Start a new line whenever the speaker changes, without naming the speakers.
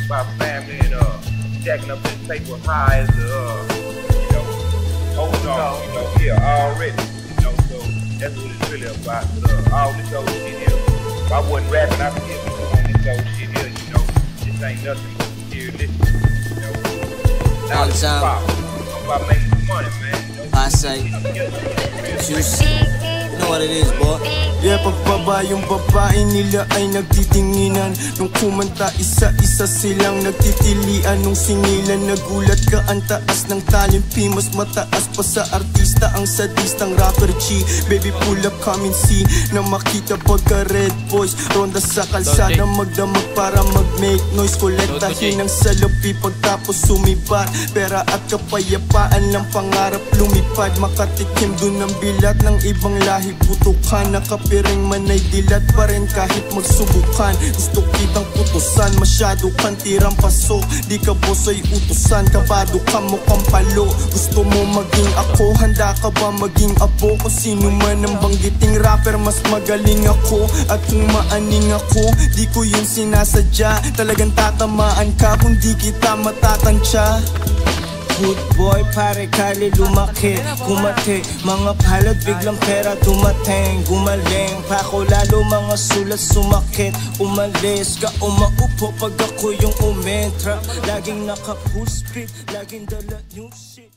about family and jacking up this paper high as holding on, already. So that's what it's really about. All this old shit here. If I wasn't rapping, I could get on this old shit here, this ain't nothing but serious listening, Now it's about making some money, man.
I say, juicy. You know what it is, boy.
Yeah, pagbaba yung babae nila ay nagtitinginan. Nung kumanta, isa-isa silang nagtitilian. Nung singilan, nagulat ka, ang taas ng talimpi. Mas mataas pa sa artista, ang sadistang rapper G. Baby, pull up, come and see. Na makita pagka red boys ronda sa kalsada, magdamag para mag-make noise. Kolektahin ng salapi pagtapos sumibat. Pera at kapayapaan lang pangarap lumipad. Makatikim dun ng bilat ng ibang lahi. Putukan, nakapiring man ay dilat pa rin kahit magsubukan. Gusto kitang putusan, masyado kang tirang paso. Di ka boss ay utusan, kabado ka mukhang palo. Gusto mo maging ako, handa ka ba maging apo? Kung sino man ang banggiting rapper, mas magaling ako. At kung maaning ako, di ko yun sinasadya. Talagang tatamaan ka kung di kita matatansya.
Good boy, pare kali lumaki, kumate. Mga palad biglang pera dumating. Gumaling, pako lalo mga sulat sumakit. Umalis ka umaupo pag ako yung umentra. Laging naka full speed, laging dala new shit.